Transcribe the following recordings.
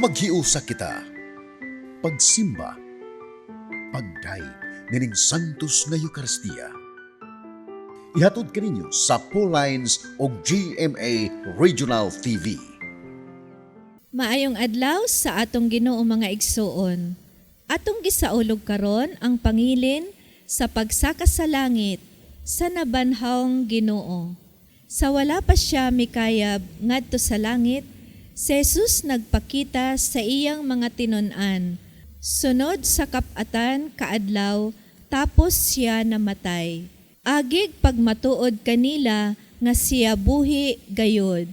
Maghiusa kita. Pagsimba, pagday, nining Santos nga Eucharistia. Ihatod kaninyo sa Pauline's o GMA Regional TV. Maayong adlaw sa atong Ginoo mga igsuon. Atong gisaulog karon ang pangilin sa pagsaka sa langit sa nabanhawng Ginoo. Sa wala pa siya mikayab ngadto sa langit, si Jesus nagpakita sa iyang mga tinun-an. Sunod sa kapatan kaadlaw, tapos siya namatay. Agig pagmatuod kanila nga siya buhi gayod.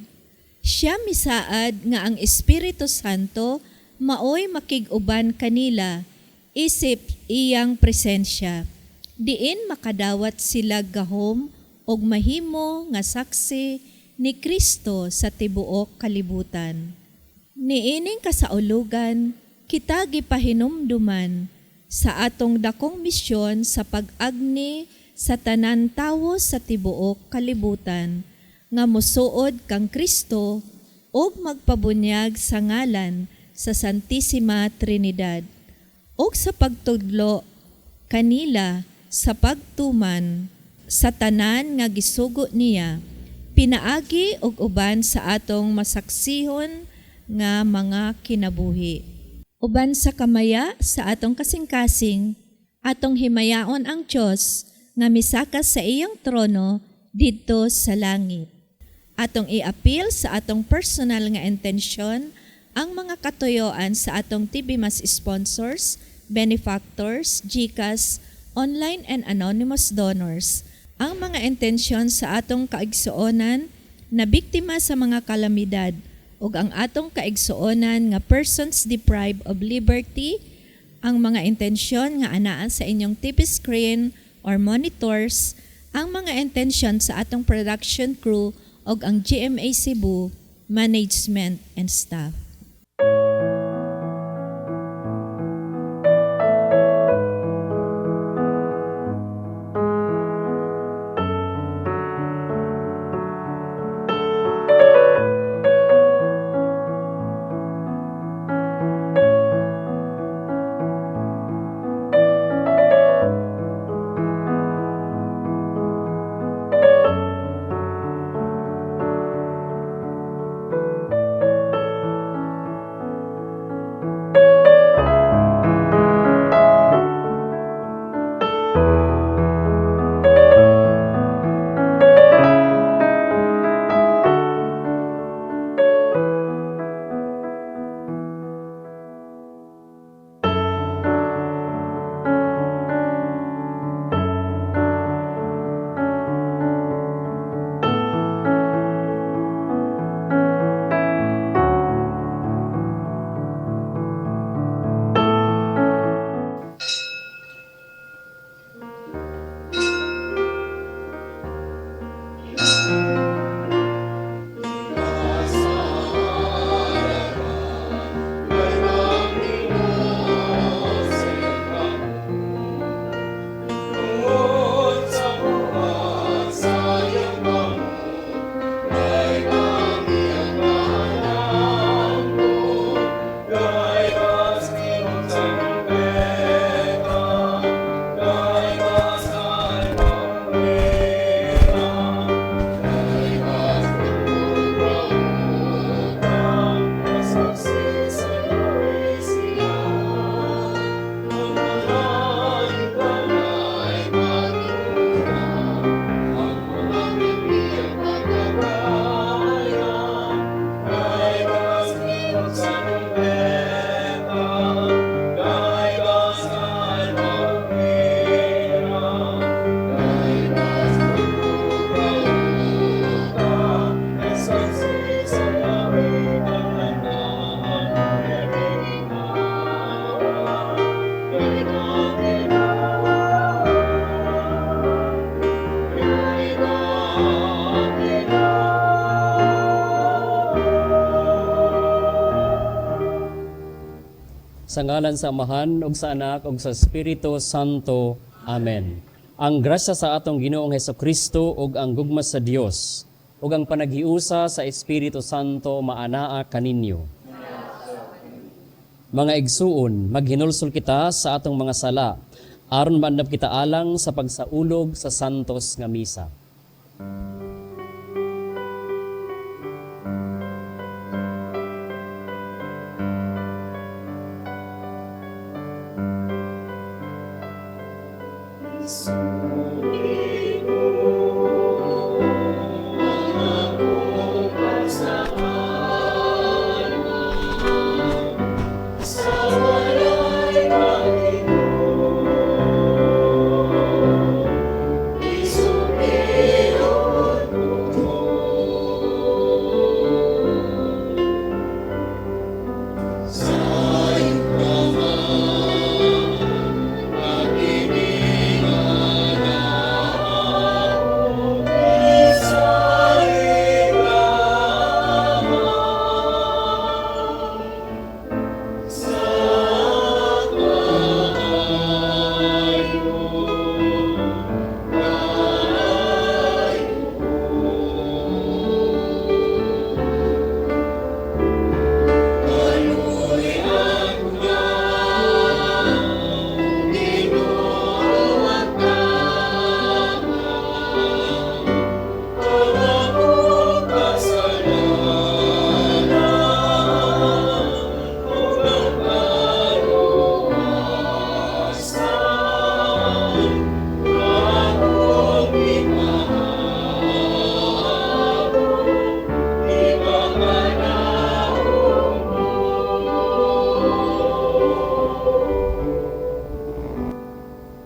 Siya misaad nga ang Espiritu Santo maoy makig-uban kanila, isip iyang presensya. Diin makadawat sila gahom og mahimo nga saksi ni Kristo sa tibuok kalibutan. Niining kasaulugan, kita gipahinumduman sa atong dakong misyon sa pag-agni sa tanan tawo sa tibuok kalibutan, nga musuod kang Kristo og magpabunyag sa ngalan sa Santissima Trinidad, og sa pagtudlo kanila sa pagtuman sa tanan nga gisugo niya, pinaagi og uban sa atong masaksihon nga mga kinabuhi. Uban sa kamaya sa atong kasing-kasing, atong himayaon ang Diyos nga misaka sa iyang trono didto sa langit. Atong i-appeal sa atong personal nga intensyon ang mga katuyoan sa atong TV Mas sponsors, benefactors, GCash, online and anonymous donors, ang mga intensyon sa atong kaigsuonan na biktima sa mga kalamidad ug ang atong kaigsuonan nga persons deprived of liberty, ang mga intensyon nga anaa sa inyong TV screen or monitors, ang mga intensyon sa atong production crew ug ang GMA Cebu management and staff. Sa ngalan sa Amahan, ug sa Anak, ug sa Espiritu Santo. Amen. Ang grasya sa atong Ginoong Hesukristo ug ang gugma sa Dios ug ang panaghiusa sa Espiritu Santo maanaa kaninyo. Mga igsuon, maghinulsol kita sa atong mga sala, aron maandap kita alang sa pagsaulog sa santos nga misa.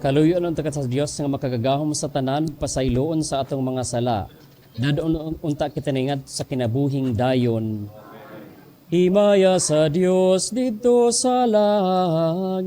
Kaluyon ang tagat sa Dios nga makagagahom sa tanan, pasayloon sa atong mga sala. Dadon unta kita ningat sa kinabuhing dayon. Himaya sa Dios dito sa langit.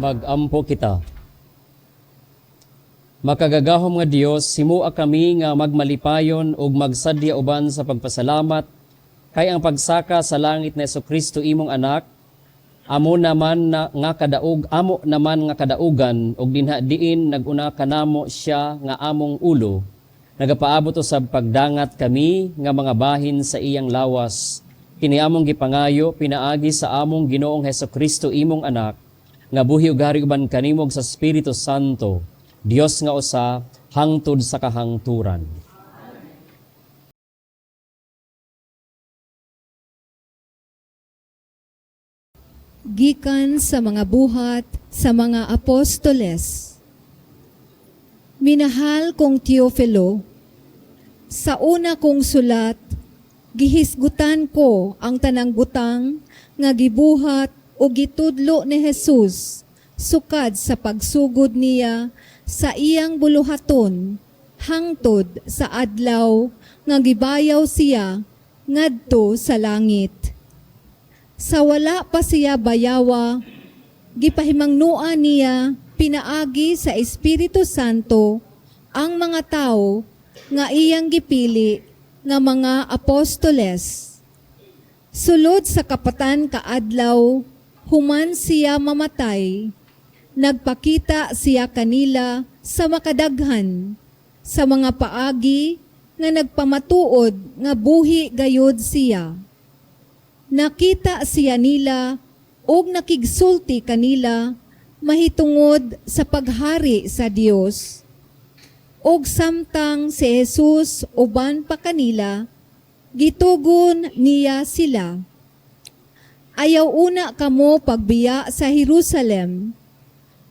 Mag-ampo kita. Makagagahom nga Dios, himua kami nga magmalipayon ug magsadya uban sa pagpasalamat kay ang pagsaka sa langit ni Jesucristo imong anak amo naman nga kadaugan ug dinha diin naguna kanamo siya nga among ulo nagapaabot usab pagdangat kami nga mga bahin sa iyang lawas kini among gipangayo pinaagi sa among Ginoong Jesucristo imong anak nga buhi ug hari uban kanimo sa Espiritu Santo Dios nga usa hangtod sa kahangturan. Gikan sa mga buhat sa mga apostoles. Minahal kong Teofilo, sa una kong sulat, gihisgutan ko ang tanang butang nga gibuhat o gitudlo ni Jesus sukad sa pagsugod niya sa iyang buluhaton hangtod sa adlaw nga gibayaw siya ngadto sa langit. Sa wala pa siya bayawa, gipahimangnuan niya pinaagi sa Espiritu Santo ang mga tao nga iyang gipili nga mga apostoles. Sulod sa kapatan kaadlaw, human siya mamatay, nagpakita siya kanila sa makadaghan, sa mga paagi nga nagpamatuod nga buhi gayud siya. Nakita siya nila og nakigsulti kanila mahitungod sa paghari sa Dios. Og samtang si Jesus uban pa kanila, gitugon niya sila. Ayaw una kamo pagbiya sa Jerusalem.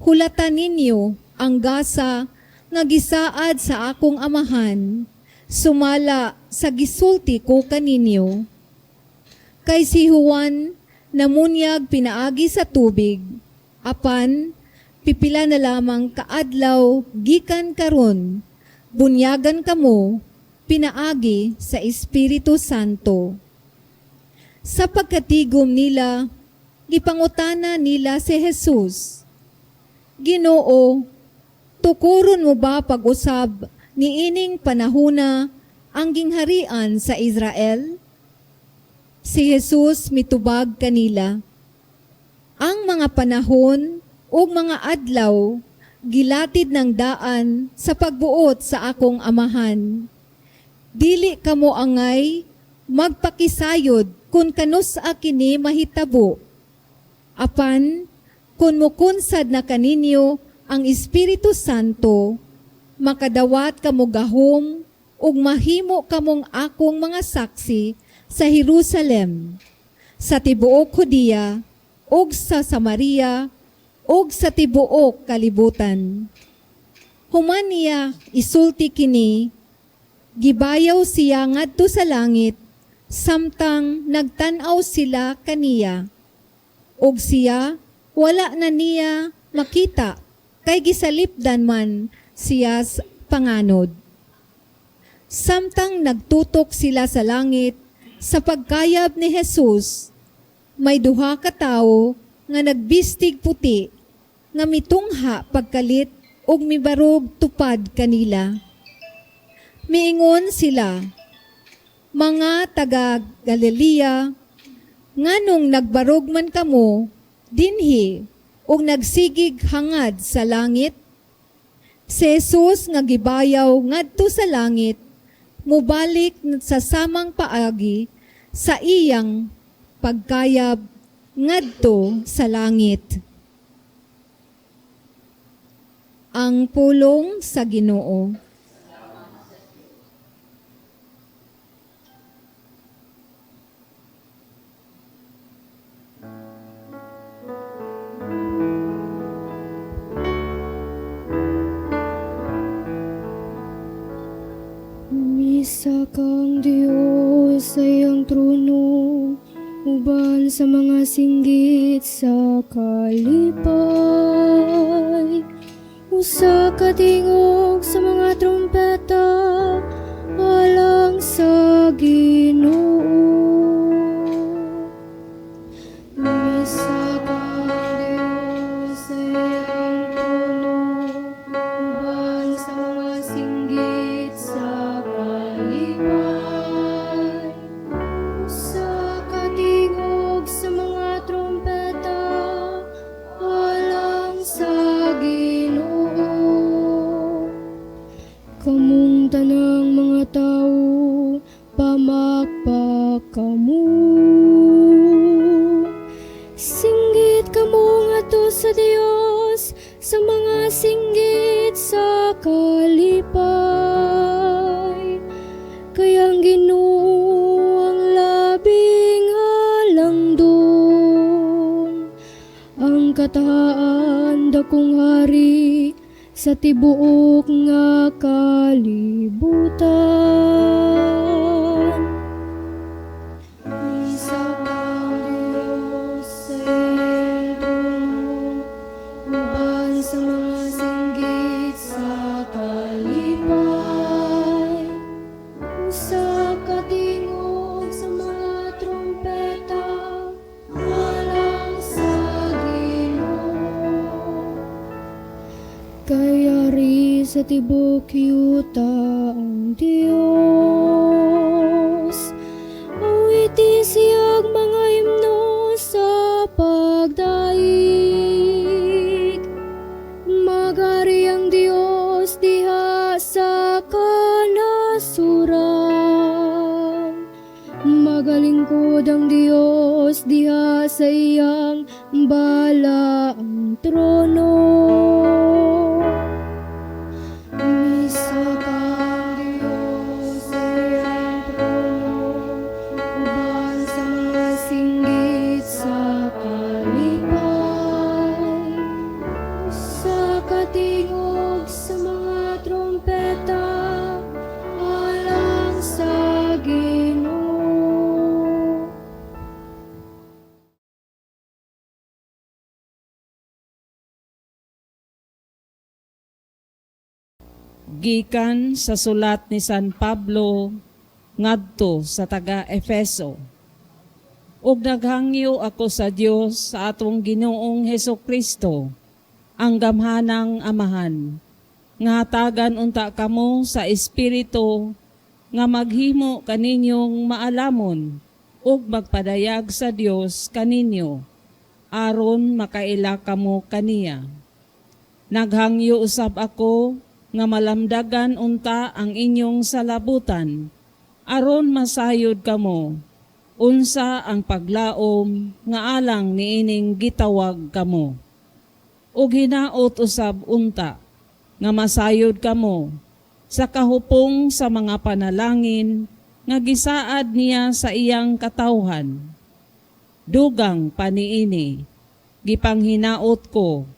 Hulatan ninyo ang gasa nga gisaad sa akong amahan, sumala sa gisulti ko kaninyo. Kay si Juan namunyag pinaagi sa tubig, apan pipila na lamang kaadlaw gikan karon, bunyagan kamo pinaagi sa Espiritu Santo. Sa pagkatigom nila, gipangutana nila si Jesus, Ginoo, tukuron mo ba pag-usab ni ining panahuna ang gingharian sa Israel? Si Jesus mitubag kanila, ang mga panahon o mga adlaw gilatid ng daan sa pagbuot sa akong amahan. Dili kamo angay magpakisayod kun kanus akini mahitabo. Apan, kung mukunsad na kaninyo ang Espiritu Santo, makadawat kamo gahom ug mahimo kamong akong mga saksi sa Jerusalem, sa tibuok Judea, ug sa Samaria, ug sa tibuok kalibutan. Human niya isulti kini, gibayaw siya ngadto sa langit, samtang nagtan-aw sila kaniya. Ug siya, wala na niya makita, kay gisalipdan man siya panganod. Samtang nagtutok sila sa langit, sa pagkayab ni Jesus, may duha ka tawo nga nagbistig puti, nga mitungha pagkalit ug mibarog tupad kanila. Miingon sila, mga taga Galilea, nganong nagbarog man kamo, dinhi, ug nagsigig hangad sa langit? Si Jesus nga gibayaw ngadto sa langit, mubalik sa samang paagi sa iyang pagkayab ngadto sa langit. Ang pulong sa Ginoo. Isa kang Diyos sa iyang trono, uban sa mga singgit sa kalipay. Usa ka tingog sa mga trumpeta, alang sa Ginoo. Isa kang Diyos sa iyang trono, uban sa tanang mga tao, pamakpak kamo. Singgit kamo ngadto sa Dios, sa mga singgit sa kalipay. Kayang Ginoo ang labing halangdong, ang kataan dakong hari sa tibuok nga kalibutan. Isa kang Diyos sa trono, uban sa mga singgit sa kalipay. Usa ka tingog sa mga trumpeta, alang sa Ginoo. Kayari sa tibok yuta ang Dios, awiti siyag mga himno sa pagdaig. Magari ang Dios diha sa kanasuran, magalingkod ang Dios diha sa iyang balaang trono. Misa kang Diyos sa iyang trono, uban sa mga singgit sa kalipay. Sa katingog sa mga trompeta, alang sa Ginoo. Gikan sa sulat ni San Pablo ngadto sa taga-Efeso. Ug naghangyo ako sa Dios sa atong Ginoong Hesukristo, ang gamhanang Amahan, nga hatagan unta kamo sa Espiritu nga maghimo kaninyong maalamon ug magpadayag sa Dios kaninyo aron makaila kamo kaniya. Naghangyo usab ako nga malamdagan unta ang inyong salabutan, aron masayod kamo, unsa ang paglaom nga alang niining gitawag kamo. Ug hinaot usab unta, nga masayod kamo, sa kahupong sa mga panalangin, nga gisaad niya sa iyang katawhan. Dugang paniini, gipanghinaot ko,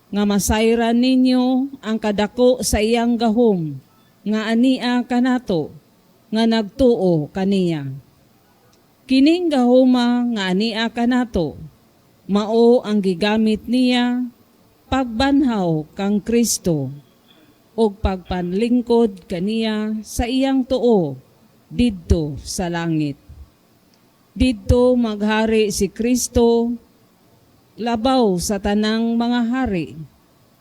nga masayran ninyo ang kadako sa iyang gahom, nga ania kanato, nga nagtuo kaniya. Kining gahoma nga ania kanato, mao ang gigamit niya, pagbanhaw kang Kristo, o pagpanlingkod kaniya sa iyang tuo, didto sa langit. Didto maghari si Kristo, labaw sa tanang mga hari,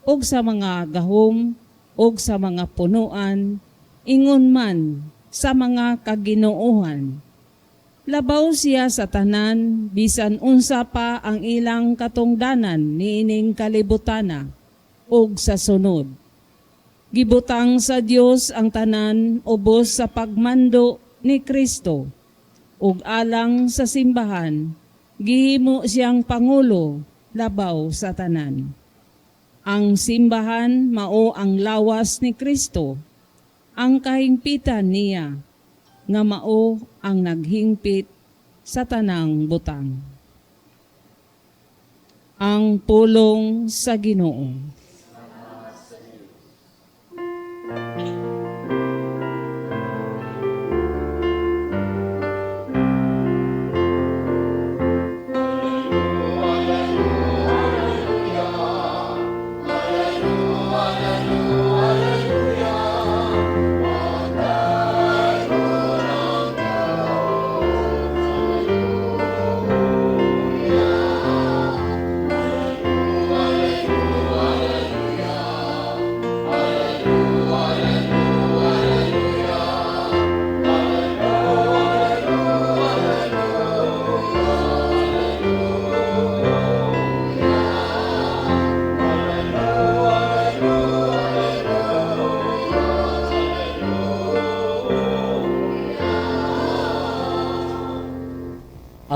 ug sa mga gahom, ug sa mga punuan, ingon man sa mga kaginoohan. Labaw siya sa tanan, bisan unsa pa ang ilang katungdanan niining kalibutana, ug sa sunod. Gibutang sa Dios ang tanan ubos sa pagmando ni Kristo, ug alang sa simbahan, gihimo siyang pangulo labaw sa tanan. Ang simbahan mao ang lawas ni Kristo, ang kahingpitan niya, nga mao ang naghingpit sa tanang butang. Ang pulong sa Ginoo.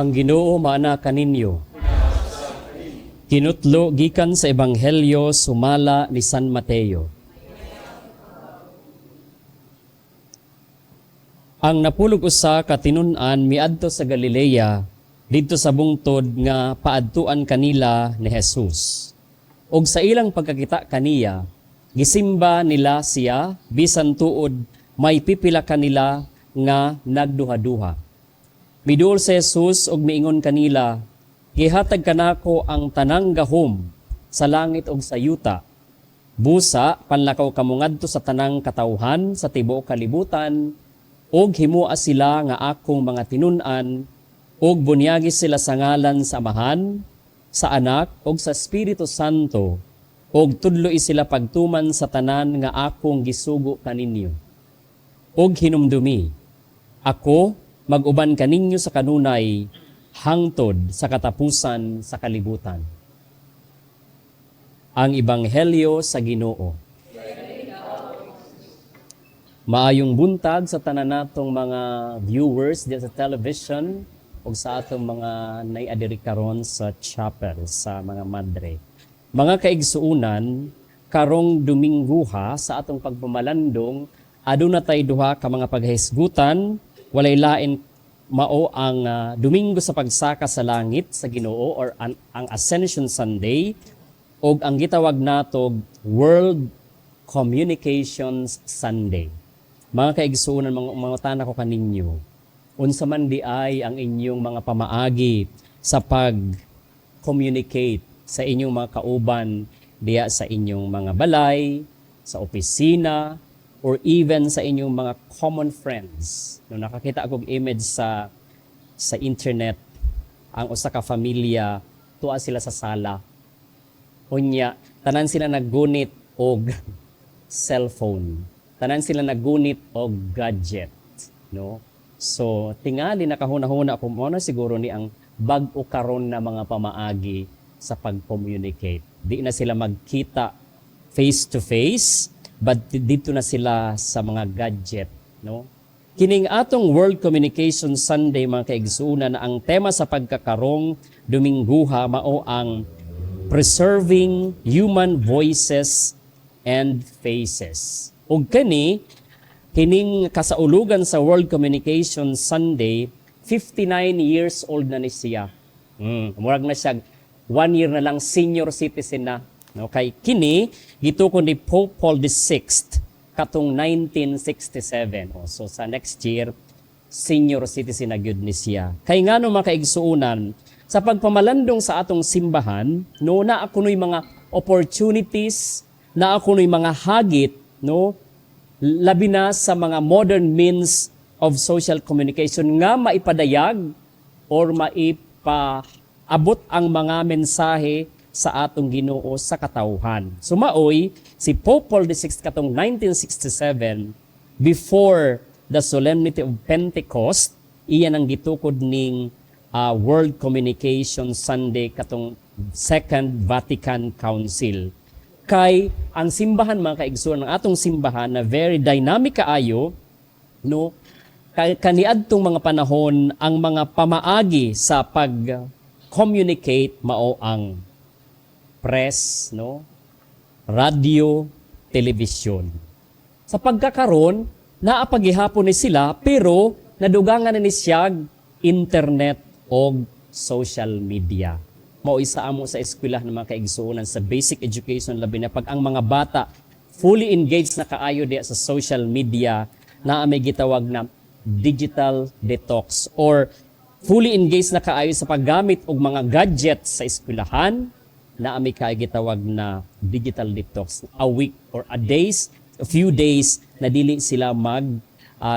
Ang Ginoo maana kaninyo. Kinutlo gikan sa Ebanghelyo sumala ni San Mateo. Ang napulog usa ka tinun-an miadto sa Galilea didto sa bungtod nga paadtuan kanila ni Jesus. Og sa ilang pagkakita kaniya, gisimba nila siya bisan tuod may pipila kanila nga nagduha-duha. Miduol si Jesus og miingon kanila, gihatag kanako ang tanang gahom sa langit og sa yuta. Busa panlakaw kamo ngadto sa tanang katawhan sa tibuok kalibutan og himua sila nga akong mga tinun-an og bunyagi sila sa ngalan sa Amahan, sa Anak og sa Espiritu Santo og tudloi sila pagtuman sa tanan nga akong gisugo kaninyo. Og hinumdumi, ako mag-uban kaninyo sa kanunay hangtod sa katapusan sa kalibutan. Ang Ebanghelyo sa Ginoo. Maayong buntag sa tanan natong mga viewers diya sa television o sa atong mga naiadiri karon sa chapel sa mga madre. Mga kaigsuunan, karong Domingguha sa atong pagpamalandong, aduna tay duha ka mga paghisgutan, walay lain mao ang Domingo sa pagsaka sa langit sa Ginoo or ang Ascension Sunday o ang gitawag natog World Communications Sunday. Mga kaigsuunan, mga tanan ko kaninyo, unsa man di ay ang inyong mga pamaagi sa pag-communicate sa inyong mga kauban diya sa inyong mga balay, sa opisina, or even sa inyong mga common friends. No, nakakita akong image sa internet, ang usa ka pamilya, tuwa sila sa sala. Unya, tanan sila naggunit og cellphone. Tanan sila naggunit og gadget, no? So, tingali nakahuna-huna po mo na siguro ni ang bag-o karon na mga pamaagi sa pag-communicate. Di na sila magkita face to face, but dito na sila sa mga gadget, no? Kining atong World Communication Sunday, mga kaigsuunan, na ang tema sa pagkakarong Domingguha mao ang Preserving Human Voices and Faces. Ug kining kasaulugan sa World Communication Sunday, 59 years old na ni siya. Murag na siya 1 year na lang senior citizen na. Okay, kini gitukod ni Pope Paul VI katong 1967. So sa next year, senior citizen na gyud ni siya. Kay ngano mga kaigsuunan, sa pagpamalandong sa atong simbahan, no, na ako noy mga opportunities, na ako noy mga hagit, no, labi na sa mga modern means of social communication nga maipadayag or maipaabot ang mga mensahe sa atong Ginoo sa katawhan. Sumaoy, si Pope Paul VI katong 1967, before the solemnity of Pentecost, iyan ang gitukod ning World Communication Sunday katong Second Vatican Council. Kay ang simbahan, mga kaigsuon, ng atong simbahan na very dynamic kaayo, no, kaniadtong mga panahon ang mga pamaagi sa pag-communicate mao ang press, no, radio, television. Sa pagkakaron, naapagihapon ni sila pero nadugangan na ni siyag internet o social media. Mao isa amo sa eskwelahan ng mga kaigsuonan sa basic education, labi na pag ang mga bata fully engaged na kaayo diya sa social media, na may gitawag na digital detox or fully engaged na kaayo sa paggamit og mga gadgets sa eskwelahan, na may gitawag na digital detox. A week or a few days na dili sila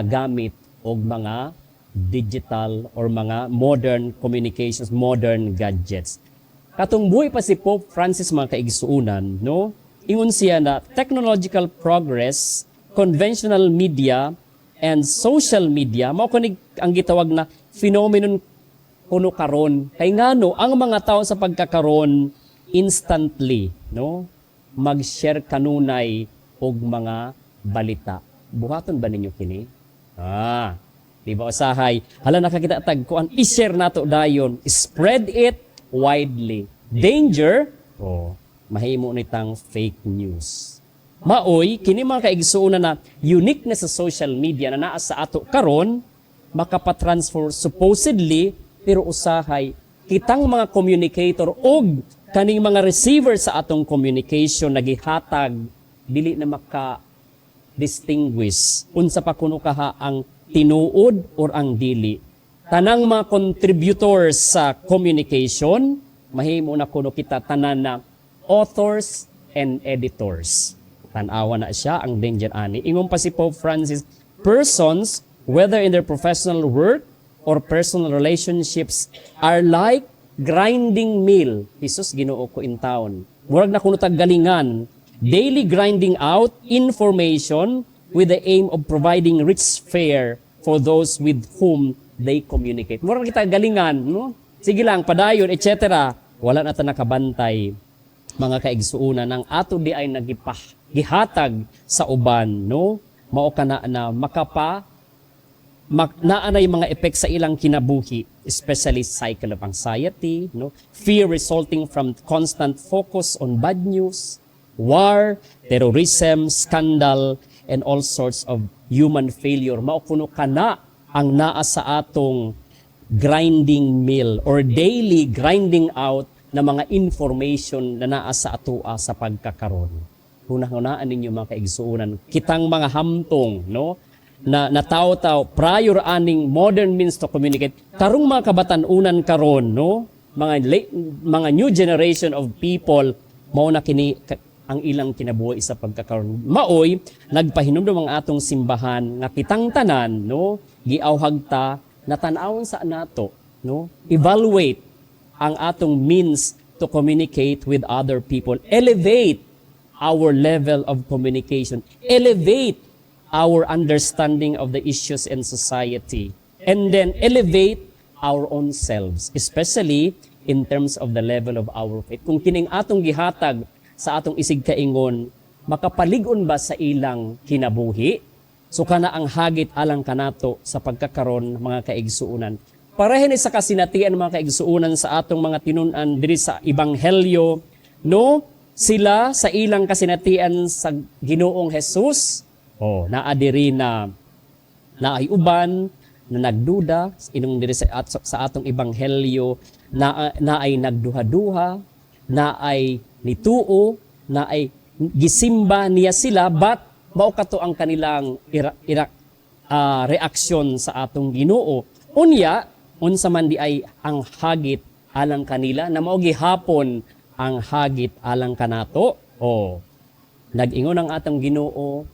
gamit og mga digital or mga modern communications, modern gadgets. Katong buhay pa si Pope Francis, mga kaigsuunan, no? Ingon siya na technological progress, conventional media, and social media, mao kunig ang gitawag na phenomenon kuno karon. Kay ngano ang mga tao sa pagkakaron instantly, no, mag-share kanunay og mga balita. Buhaton ba ninyo kini? Di ba usahay? Hala nakakita tag kuan i-share nato dayon, spread it widely. Danger, mahimo nitang fake news. Maoy kini mga kaigsuonan na uniqueness sa social media na naa sa ato karon makapatransfer supposedly pero usahay kitang mga communicator og kaning mga receiver sa atong communication nagihatag dili na maka distinguish unsa pa kuno kaha ang tinuod or ang dili. Tanang mga contributors sa communication mahimo na kuno kita tanan na authors and editors. Tanawa na siya ang danger ani. Ingon pa si Pope Francis, persons, whether in their professional work or personal relationships, are like grinding meal. Jesus, Ginoo ko in town. Murag na kuno tag galingan, daily grinding out information with the aim of providing rich fare for those with whom they communicate. Murag kita galingan, no? Sige lang, padayon, etc. Wala na ta nakabantay mga kaigsuuna ng ato di ay gihatag sa uban, no? Mao kana na naanay mga effects sa ilang kinabuhi, especially cycle of anxiety, no? Fear resulting from constant focus on bad news, war, terrorism, scandal, and all sorts of human failure. Mao kuno kana ang naa sa atong grinding meal or daily grinding out na mga information na naa sa atua sa pagkakaron. Hunahunaan ninyo mga kaigsuunan, kitang mga hamtong, no? Na nataw-taw prior aning modern means to communicate. Karong mga kabatanunan karon, no? Mga new generation of people mao na kini ang ilang kinabuhi sa pagkakaron. Maoy nagpahinumdum ang atong simbahan nga kitang tanan, no? Giawhag ta na tan-awon sa nato, no? Evaluate ang atong means to communicate with other people. Elevate our level of communication. Elevate our understanding of the issues in society. And then elevate our own selves, especially in terms of the level of our faith. Kung kining atong gihatag sa atong isig kaingon, makapalig-on ba sa ilang kinabuhi? So kana ang hagit alang kanato sa pagkakaron mga kaigsuunan. Parehin sa kasinatian mga kaigsuunan sa atong mga tinunan diri sa Ebanghelyo, no? Sila sa ilang kasinatian sa Ginoong Jesus, naadiri na ay uban na nagduda inong diri sa atong Ebanghelyo na ay nagduha-duha, na ay nituo, na ay gisimba niya sila, but mao kato ang kanilang reaksyon sa atong Ginoo. Unya unsa man di ay ang hagit alang kanila na mao gihapon ang hagit alang kanato. Nag-ingon ang atong Ginoo,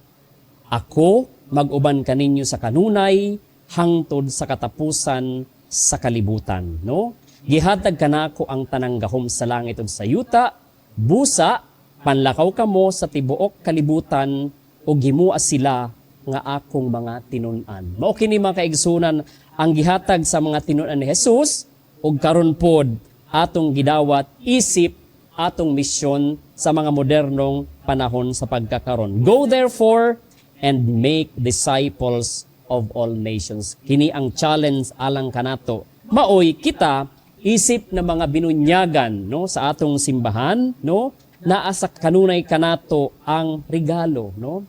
ako mag-uban kaninyo sa kanunay hangtod sa katapusan sa kalibutan, no? Gihatag kanako ang tanang gahom sa langit ug sa yuta, busa panlakaw kamo sa tibuok kalibutan ug himua sila nga akong mga tinun-an. Mao kini mga kaigsunan ang gihatag sa mga tinun-an ni Jesus ug karon pod atong gidawat isip atong misyon sa mga modernong panahon sa pagkakaron. Go therefore and make disciples of all nations. Kini ang challenge alang kanato. Maoy kita isip na mga binunyagan, no, sa atong simbahan, no, naa sa kanunay kanato ang regalo, no,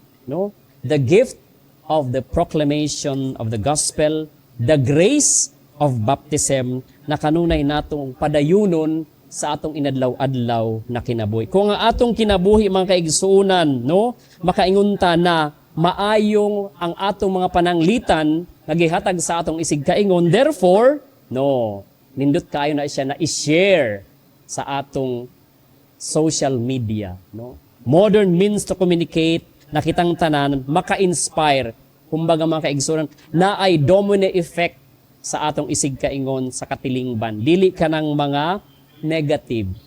the gift of the proclamation of the gospel, the grace of baptism na kanunay natong padayunon sa atong inadlaw-adlaw na kinabuhi. Kung ang atong kinabuhi mga kaigsuunan, no, makaingunta na maayong ang atong mga pananglitan nagihatag sa atong isig kaingon, therefore, no, nindot kayo na siya na i-share sa atong social media, no? Modern means to communicate na kitang tanan maka-inspire, kumbaga mga kaigsunan, na ay domino effect sa atong isig kaingon sa katilingban. Dili ka ng mga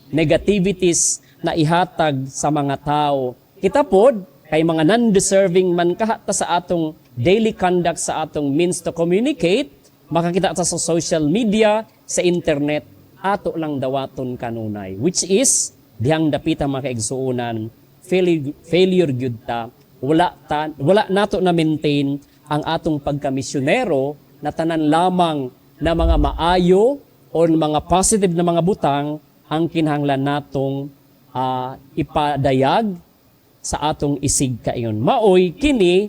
negativities na ihatag sa mga tao. Kita pod kay mga non-deserving man kahata sa atong daily conduct sa atong means to communicate, makakita ta sa social media, sa internet, ato lang dawaton kanunay, which is dihang dapita mga kaigsuunan, failure gyud ta, wala nato na maintain ang atong pagkamisyonero na tanan lamang na mga maayo o mga positive na mga butang ang kinahanglan natong ipadayag sa atong isig kaingon. Maoy kini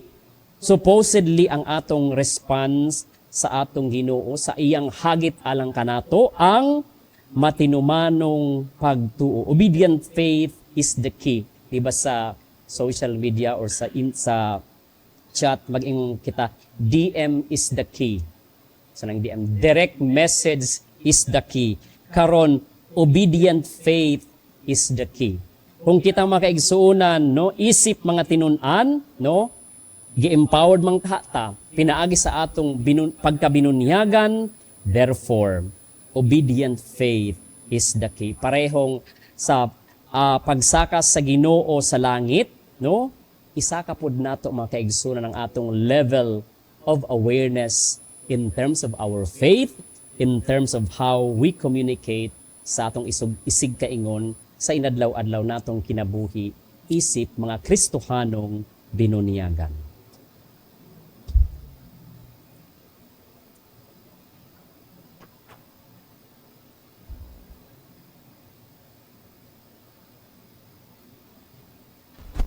supposedly ang atong response sa atong Ginoo sa iyang hagit alang kanato ang matinumanong pagtuo. Obedient faith is the key. Diba sa social media or sa chat mag-ingon kita, DM is the key. Sa nang DM, direct message is the key. Karon, obedient faith is the key. Kung kita makaigsuunan, no, isip mga tinunan, no, gi-empowered mang tahta, pinaagi sa atong pagkabinunyagan, therefore, obedient faith is the key. Parehong sa pagsakas sa Ginoo sa langit, no, isa ka pod nato mga kaigsunan ng atong level of awareness in terms of our faith, in terms of how we communicate sa atong isig kaingon sa inadlaw-adlaw natong kinabuhi isip mga Kristohanong binunyagan.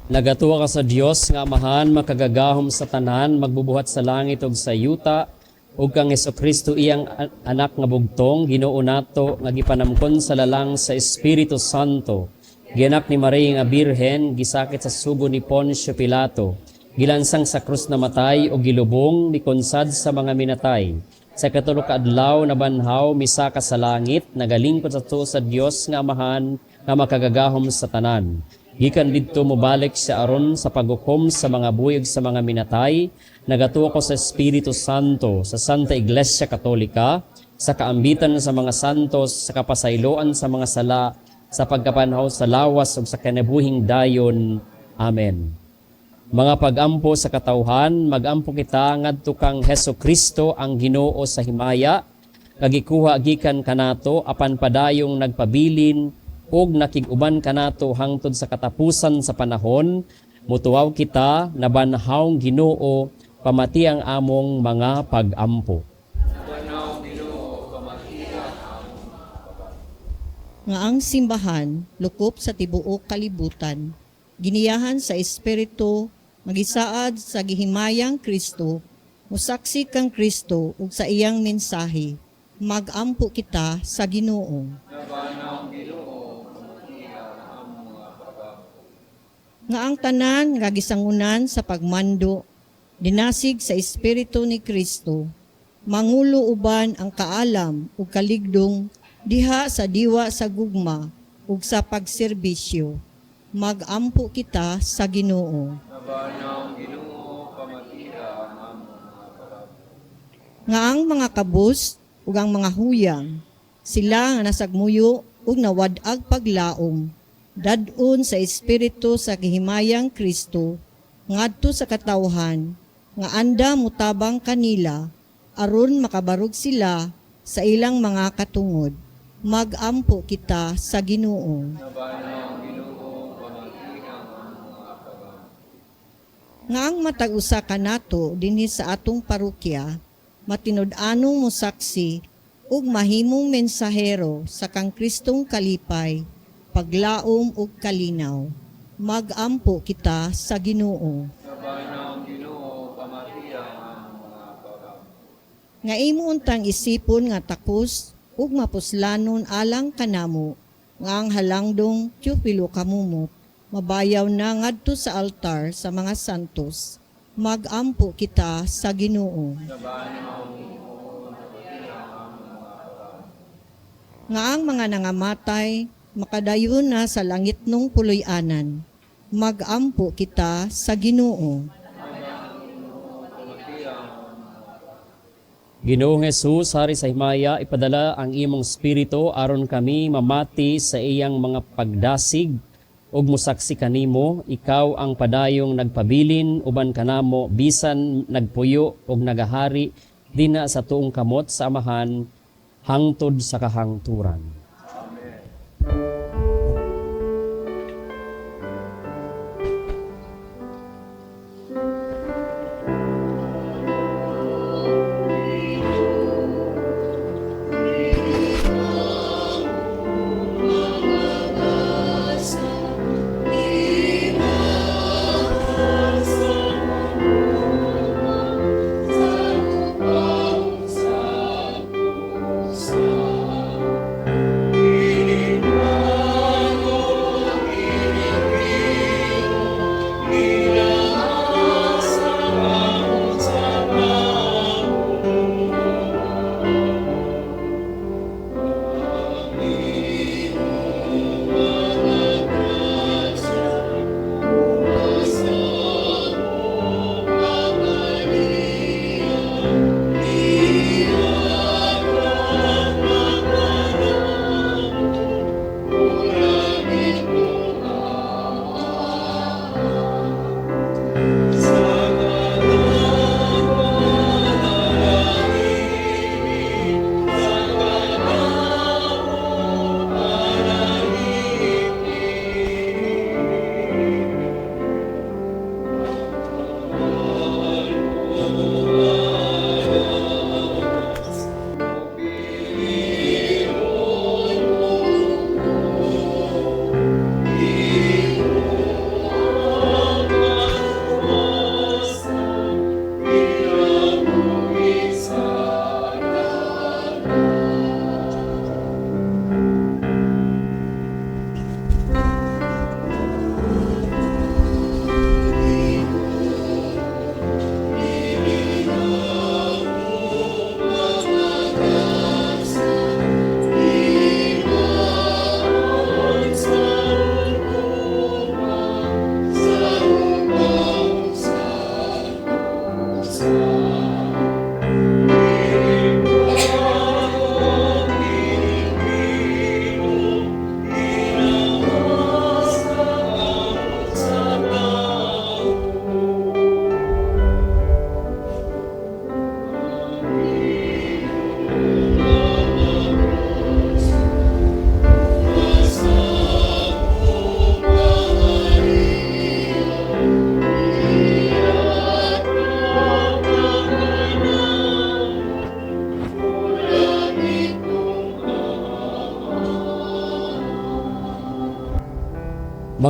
Nagatuwa ka sa Dios nga amahan makagagahom sa tanan magbubuhat sa langit ug sa yuta ug kang Hesukristo iyang anak nga bugtong Ginoo nato nga gipanamkon sa lalang sa Espiritu Santo gianak ni Maria nga birhen gisakit sa sugo ni Poncio Pilato gilansang sa krus na matay ug gilubong ni konsad sa mga minatay sa katulo ka adlaw nabanhaw misaka sa langit nagalingkod sa tuo sa Dios nga amahan nga makagagahom sa tanan. Gikan didto mobalik sa aron sa paghukom sa mga buyog sa mga minatay, nagatuo ko sa Espiritu Santo, sa Santa Iglesia Katolika, sa kaambitan sa mga santos, sa kapasayloan sa mga sala, sa pagkapanhaw sa lawas ug sa kinabuhing dayon. Amen. Mga pagampo sa katawhan, magampo kita ngadto kang Hesukristo ang Ginoo sa himaya, kagikuha gikan kanato apan padayong nagpabilin ug nakig-uban kanato hangtod sa katapusan sa panahon, mutuwaw kita na banhawng Ginoo pamati ang among mga pagampo. Nga ang simbahan lukop sa tibuok kalibutan, giniyahan sa Espiritu, magisaad sa gihimayang Kristo, musaksi kang Kristo ug sa iyang mensahe, magampo kita sa Ginoo. Nga ang tanan nga gisangunan sa pagmando, dinasig sa Espiritu ni Kristo, mangulo uban ang kaalam ug kaligdong diha sa diwa sa gugma ug sa pagserbisyo. Magampo kita sa Ginoo. Nga ang mga kabus ug ang mga huyang, sila nga nasagmuyo ug nawadag paglaom, dadun sa Espiritu sa gihimayang Kristo, ngadto sa katawhan, nga anda mutabang kanila, aron makabarog sila sa ilang mga katungod. Magampo kita sa Ginoo. Nga ang matag-usa kanato dinhi sa atong parokya, matinud-anong musaksi ug mahimong mensahero sa kang Kristong kalipay, paglaom ug kalinaw. Magampo kita sa Ginoo. Nga imo untang isipon nga takos ug mapuslanon alang kanamo, nga ang halangdong Teopilo kamumot, mabayaw na ngadto sa altar sa mga santos. Magampo kita sa Ginoo. Nga ang mga nangamatay makadayon na sa langit nung puloy-anan, magampo kita sa Ginoo. Ginoong Jesus, hari sa himaya, ipadala ang imong Espiritu aron kami mamati sa iyang mga pagdasig ug musaksi kanimo, ikaw ang padayong nagpabilin uban kanamo bisan nagpuyo ug nagahari dina sa tuong kamot sa amahan hangtod sa kahangturan.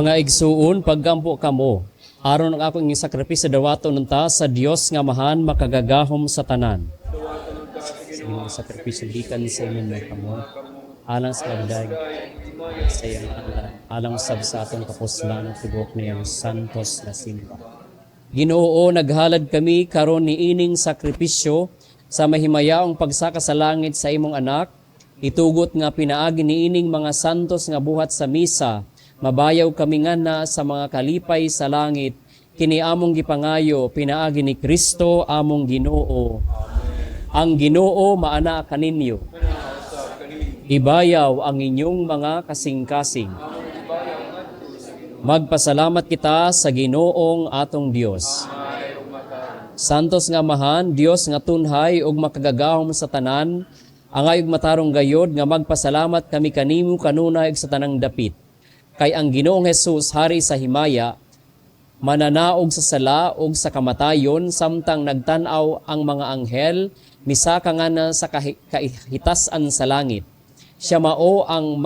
Mga igsuon, paggampo kamo, aron ang akong sakripisyo dawato nunta sa Dios nga mahan makagagahom sa tanan. Sa inyong sakripisyo gikan sa inyong mga kamo, alang sa kagdag, sa iyang alang sab sa atong kapuslan at tibok niyang santos na simba. Ginoo, naghalad kami karon ni ining sakripisyo sa mahimayaong pagsaka sa langit sa imong anak, itugot nga pinaagi ni ining mga santos nga buhat sa misa, mabayaw kami nga na sa mga kalipay sa langit, kini among gipangayo, pinaagi ni Kristo among Ginoo. Ang Ginoo maana kaninyo. Ibayaw ang inyong mga kasing-kasing. Magpasalamat kita sa Ginoong atong Dios. Santos nga mahan, Dios nga tunhay ug makagagahom sa tanan, angay ug matarong gayod nga magpasalamat kami kanimo kanunay ug sa tanang dapit. Kay ang Ginoong Hesus hari sa himaya, mananaog sa sala ug sa kamatayon samtang nagtan-aw ang mga anghel misaka nga na sa kahitasan sa langit. Siya mao ang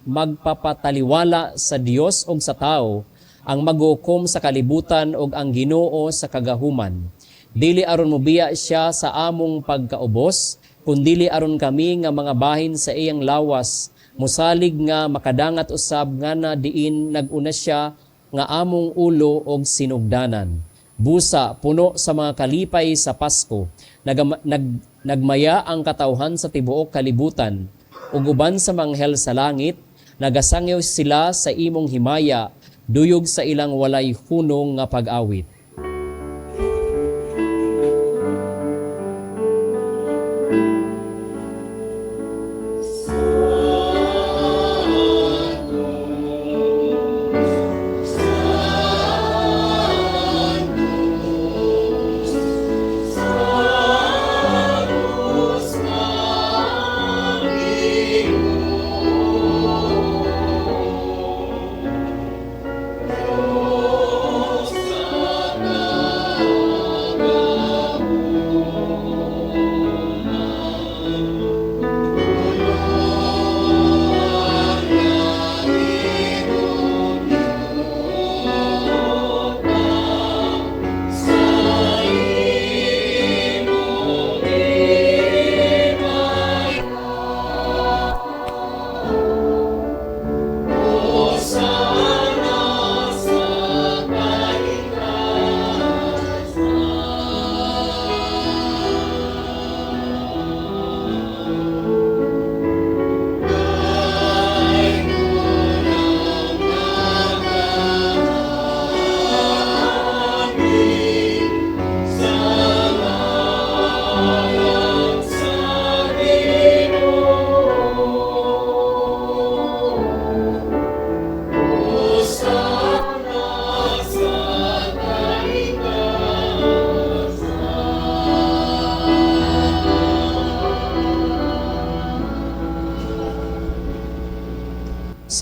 magpapataliwala sa Dios ug sa tao, ang maghukom sa kalibutan ug ang Ginoo sa kagahuman. Dili aron mobiya siya sa among pagkaubos, kundili aron kami nga mga bahin sa iyang lawas, musalig nga makadangat usab nga na diin naguna siya nga among ulo og sinugdanan. Busa puno sa mga kalipay sa Pasko, nagmaya ang katawhan sa tibuok kalibutan, ug uban sa manghel sa langit, nagasangyaw sila sa imong himaya, duyog sa ilang walay hunong nga pag-awit.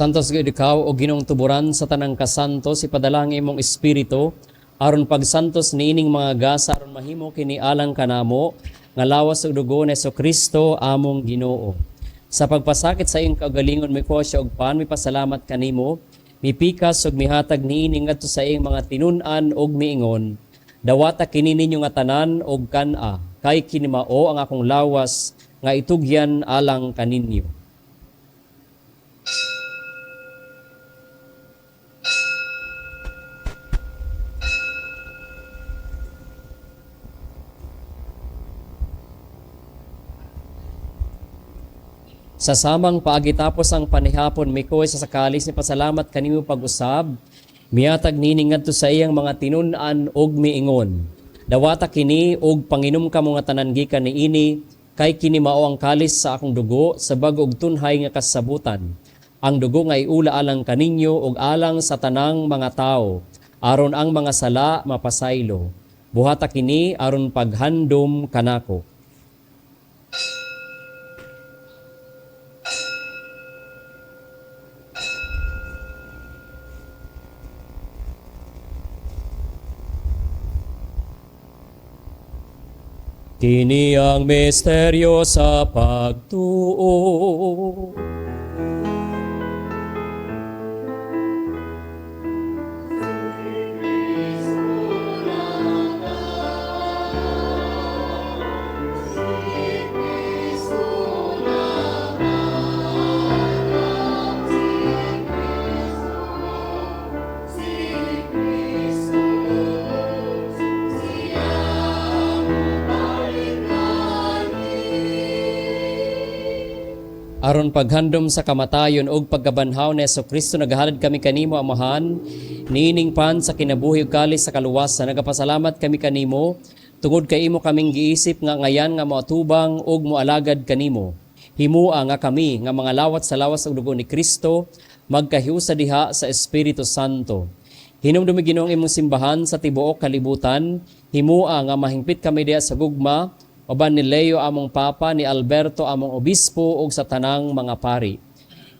Santos gid ikaw o Ginong tuburan sa tanang kasantos, ipadala ang imong espiritu aron pagsantos niining mga gasa aron mahimo kini alang kanamo nga lawas ug dugo ni Jesucristo among Ginoo. Sa pagpasakit sa iyong kagalingon mi ko siya og pan, mipasalamat kanimo, mipikas ug mihatag niining ngadto sa iyong mga tinun-an ug miingon. Dawata kini ninyo nga tanan og kan-a, kay kini mao ang akong lawas nga itugyan alang kaninyo. Sa samang paagitapos ang panihapon, mikoy sa sakalis ni pasalamat kanimo pag-usab, miatag nini ngadto sa iyang mga tinun-an og miingon. Dawata kini og panginom ka mga tanan gikan niini, kay kini mao ang kalis sa akong dugo sa bag og tunhay nga kasabutan. Ang dugo nga iula alang kaninyo og alang sa tanang mga tao, aron ang mga sala mapasaylo. Buhata kini aron paghandom kanako. Kini ang misteryo sa pagtuo. aron paghandom sa kamatayon og pagkabanhaw ni Jesucristo nagahalad kami kanimo amahan niining pan sa kinabuhi ug kalis sa kaluwasan. Nagapasalamat kami kanimo tungod kay imo kaming giisip nga ngayan nga moatubang og moalagad kanimo. Himua nga kami nga mga lawat sa lawas ug dugo ni Kristo magkahiusa diha sa Espiritu Santo. Hinumdumi Ginoong imong simbahan sa tibuok kalibutan. Himua nga mahingpit kami diha sa gugma uban ni Leo among papa, ni Alberto among obispo ug sa tanang mga pari.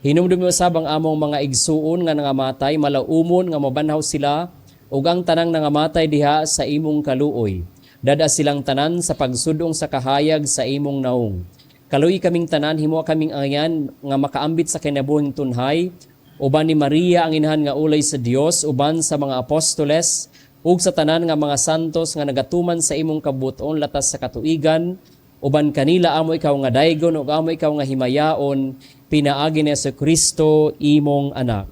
Hinumdumi usab ang among mga igsuon nga nangamatay, malaumon nga mabanhaw sila ug ang tanang nangamatay diha sa imong kaluoy. Dada silang tanan sa pagsudong sa kahayag sa imong naong. Kaluy kaming tanan, himo kaming angan nga makaambit sa kinabuhing tunhay, uban ni Maria ang inahan nga ulay sa Dios, uban sa mga apostoles, ug sa tanan nga mga santos nga nagatuman sa imong kabuton latas sa katuigan, uban kanila amo ikaw nga daygon ug amo ikaw nga himayaon, pinaagi ni Jesucristo imong anak.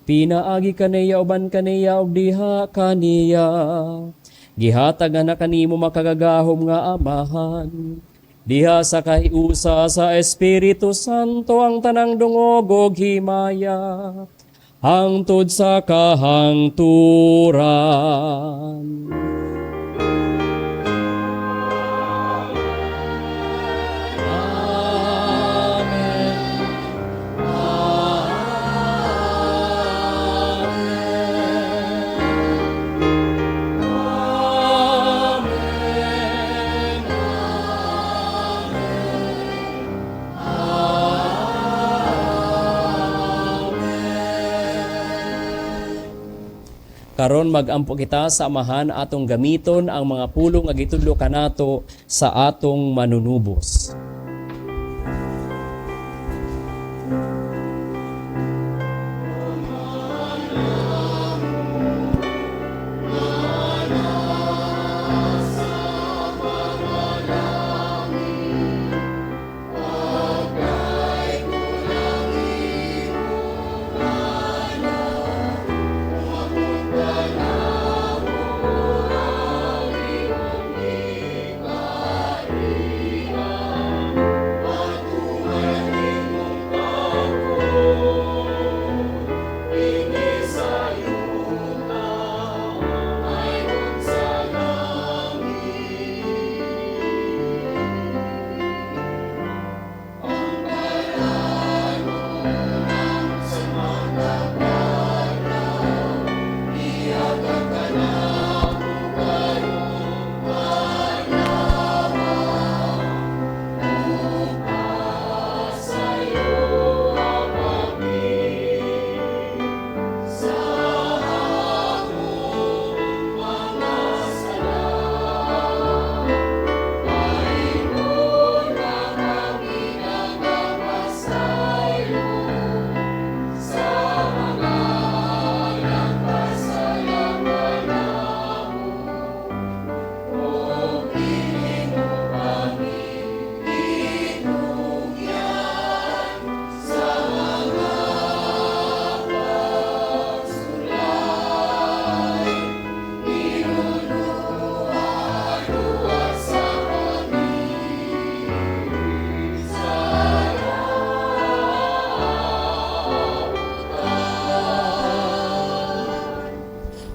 Pinaagi kaniya uban kaniya ug diha kaniya. Gihatag na kanimo makagagahom nga amahan. Diha sa kahiusa sa Espiritu Santo ang tanang dungog ug himaya. Hangtod sa kahangturan. Karon magampo kita sa amahan atong gamiton ang mga pulong nga gitudlo kanato sa atong manunubos.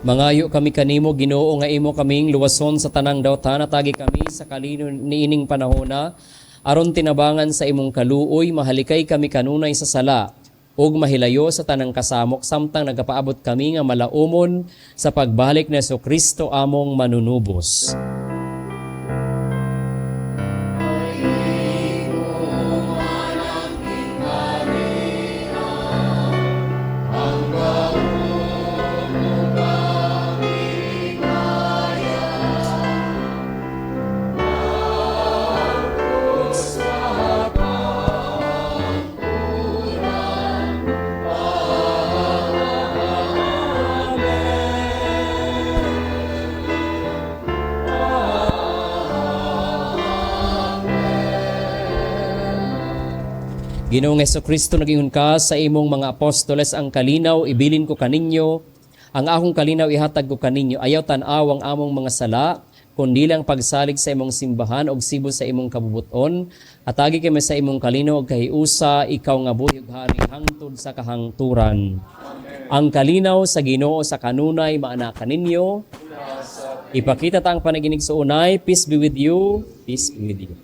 Mangayo kami kanimo Ginoo nga imo kaming luwason sa tanang dawtan, natagi kami sa kalino niining panahona aron tinabangan sa imong kaluoy, mahalikay kami kanunay sa sala ug mahilayo sa tanang kasamok samtang nagapaabot kami nga malaumon sa pagbalik ni Jesucristo among manunubos. Ginoong Jesucristo, nag-ingon ka sa imong mga apostoles, ang kalinaw ibilin ko kaninyo, ang akong kalinaw ihatag ko kaninyo. Ayaw tan-aw ang among mga sala, kundi lang pagsalig sa imong simbahan og sibo sa imong kabubuton, atagi kami sa imong kalino ug kahiusa, ikaw nga buyog hari hangtod sa kahangturan. Ang kalinaw sa Ginoo sa kanunay maanakan ninyo. Ipakita ta ang panaginig sa unay. Peace be with you. Peace be with you.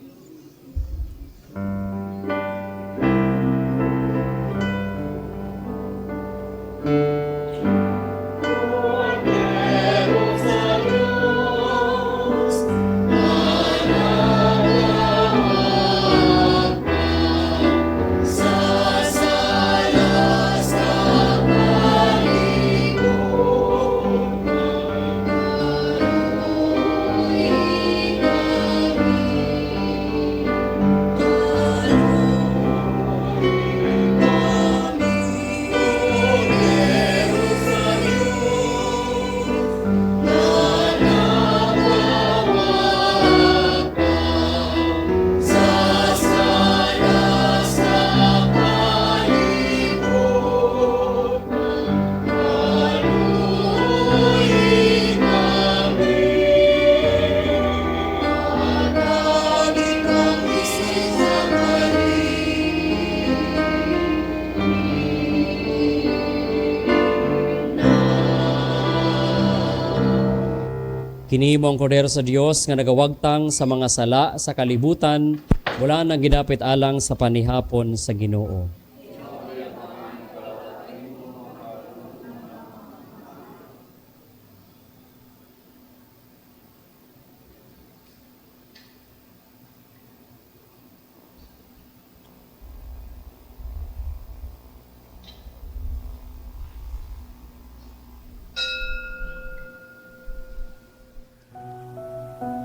Kini mo ang kordero sa Dios nga nagawagtang sa mga sala sa kalibutan mula nang ginapit alang sa panihapon sa Ginoo.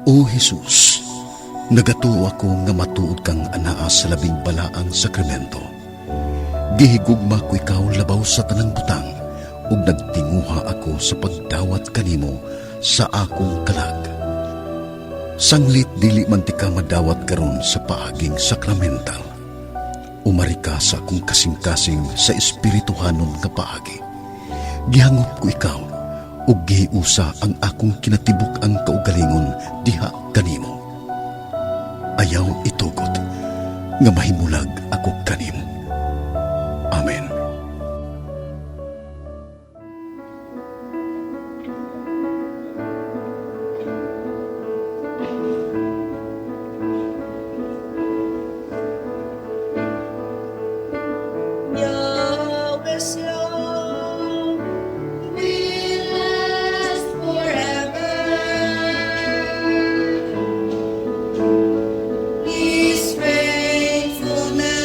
O Jesus, nagatuo ako nga matuod kang anaa sa labing balaang sakramento. Gihigugma ko ikaw labaw sa tanang butang, ug nagtinguha ako sa pagdawat kanimo sa akong kalag. Sanglit dili man ti ka madawat karon sa paaging sakramental. Umari ka sa akong kasing-kasing sa espirituhanon nga paagi. Gihangop ko ikaw, ug gihiusa ang akong kinatibuk ang kaugalingon diha kanimo. Ayaw itugot nga mahimulag ako kanimo. Amen. Yahweh's love will last forever. His faithfulness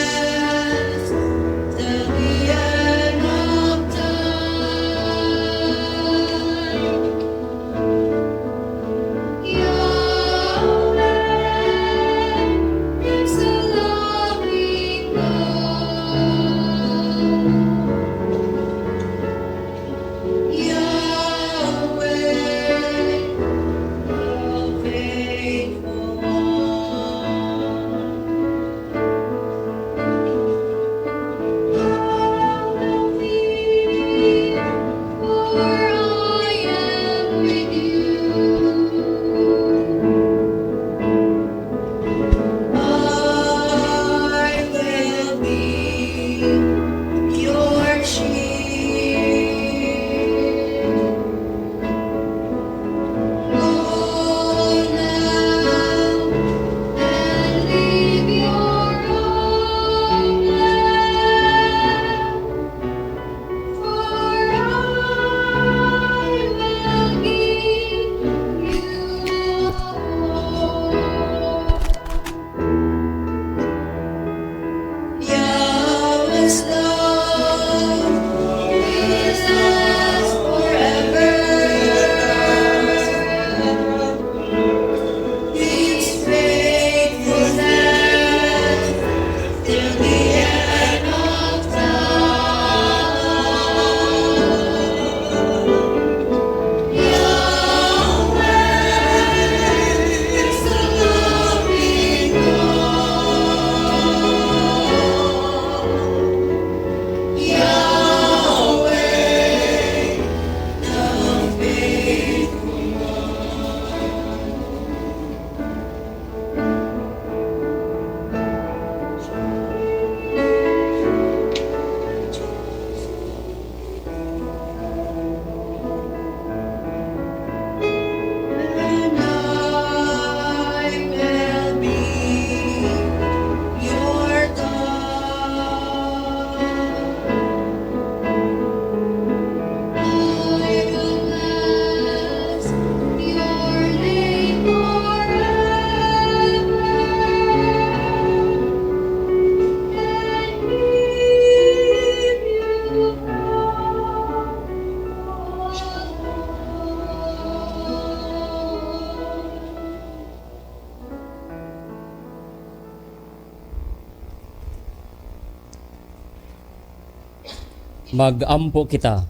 Magampo kita.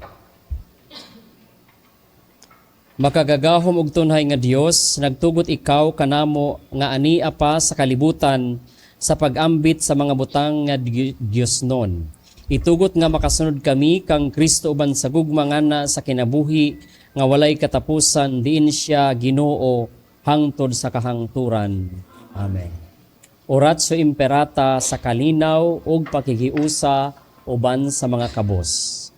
Makagagahom og tunhay nga Dios, nagtugot ikaw kanamo nga ania pa sa kalibutan sa pag-ambit sa mga butang nga Dios non. Itugot nga makasunod kami kang Kristo uban sa gugma ngana sa kinabuhi nga walay katapusan diin siya Ginoo hangtod sa kahangturan. Amen. Oratio imperata sa kalinaw ug pakikiusa uban sa mga kabos.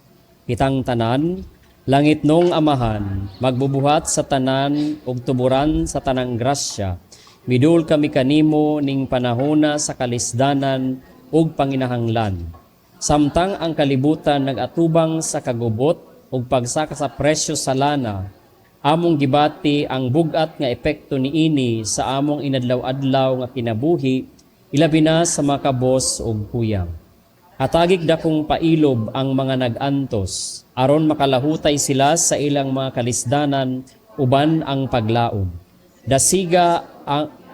Kitang tanan, langit nung amahan, magbubuhat sa tanan ug tuburan sa tanang grasya. Midul kami kanimo ning panahona sa kalisdanan ug panginahanglan. Samtang ang kalibutan nagatubang sa kagubot ug pagsaka sa presyo sa lana, among gibati ang bugat nga epekto niini sa among inadlaw-adlaw nga kinabuhi, ilabi na sa mga kabos ug kuyang. Hatagig dakong pailob ang mga nag-antos, aron makalahutay sila sa ilang mga kalisdanan uban ang paglaom. Dasiga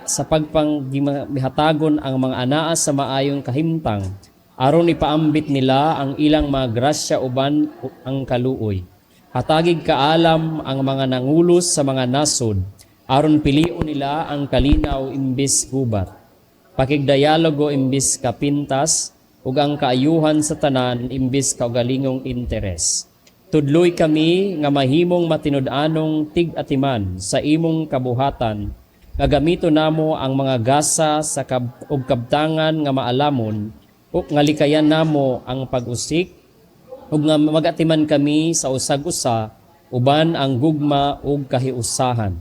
sa pagpanghatagon ang mga anaa sa maayong kahimtang, aron ipaambit nila ang ilang mga grasya uban ang kaluoy. Hatagig kaalam ang mga nangulos sa mga nasod, aron pilion nila ang kalinaw imbis gubat. Pakigdialogo imbis kapintas, ug ang kaayuhan sa tanan imbis kaugalingong interes. Tudloy kami nga mahimong matinud-anong tig-atiman sa imong kabuhatan, nga gamito namo ang mga gasa sa ug kabtangan nga maalamon, ug nga likayan namo ang pag-usik, ug nga magatiman kami sa usag-usa, uban ang gugma ug kahiusahan.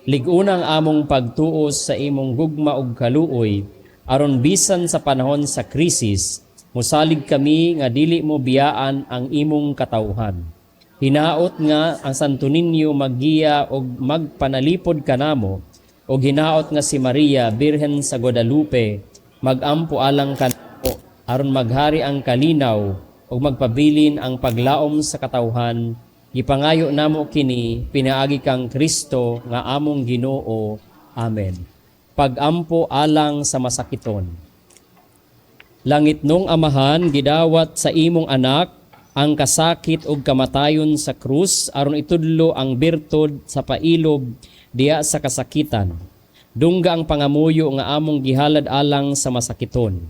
Ligunang among pagtuos sa imong gugma ug kaluoy, aron bisan sa panahon sa krisis, musalig kami nga dili mo biyaan ang imong katawhan. Hinaot nga ang Santo Niño maggiya og magpanalipod kanamo, og hinaot nga si Maria, Birhen sa Guadalupe, magampo alang kanamo, aron maghari ang kalinaw, og magpabilin ang paglaom sa katawhan. Gipangayo namo kini, pinaagi kang Kristo nga among Ginoo. Amen. Pagampo alang sa masakiton. Langit nung amahan, gidawat sa imong anak, ang kasakit ug kamatayon sa krus, aron itudlo ang birtud sa pailob diya sa kasakitan. Dungga ang pangamuyo nga among gihalad alang sa masakiton.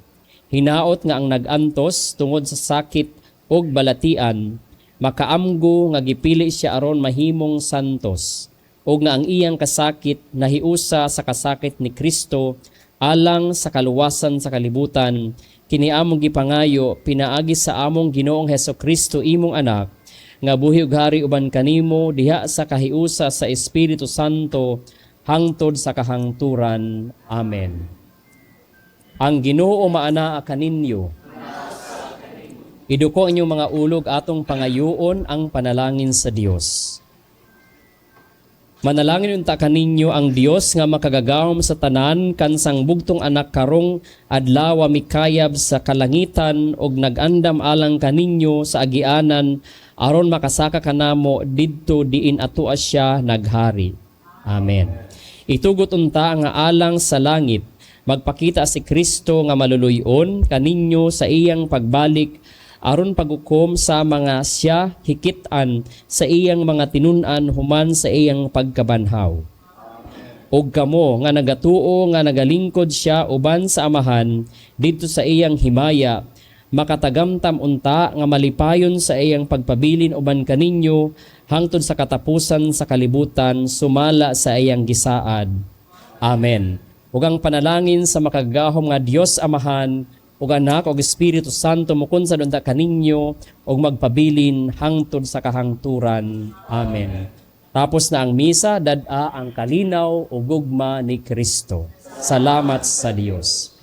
Hinaot nga ang nag-antos tungod sa sakit ug balatian, makaamgo nga gipili siya aron mahimong santos, ug nga ang iyang kasakit nahiusa sa kasakit ni Kristo alang sa kaluwasan sa kalibutan. Kini among gipangayo pinaagi sa among Ginoong Hesukristo imong anak, nga buhi ug hari uban kanimo diha sa kahiusa sa Espiritu Santo hangtod sa kahangturan. Amen. Ang Ginoo maanaa kaninyo. Iduko inyong mga ulog atong pangayoon ang panalangin sa Dios. Manalangin unta kaninyo ang Dios nga makagagahom sa tanan kansang bugtong anak karong adlaw mikayab sa kalangitan og nagandam alang kaninyo sa agianan aron makasaka kanamo didto diin atua siya naghari. Amen. Itugot unta nga alang sa langit, magpakita si Kristo nga maluluyon kaninyo sa iyang pagbalik aron pagukom sa mga siya hikitan sa iyang mga tinun-an human sa iyang pagkabanhaw. Og kamo nga nagatuo nga nagalingkod siya uban sa amahan didto sa iyang himaya, makatagamtam unta nga malipayon sa iyang pagpabilin uban kaninyo hangtod sa katapusan sa kalibutan sumala sa iyang gisaad. Amen. Ug ang panalangin sa makagahom nga Dios Amahan, ug Anak ug Espiritu Santo mukunsad unta kaninyo ug magpabilin hangtod sa kahangturan. Amen. Tapos na ang misa, dad-a ang kalinaw ug gugma ni Kristo. Salamat sa Dios.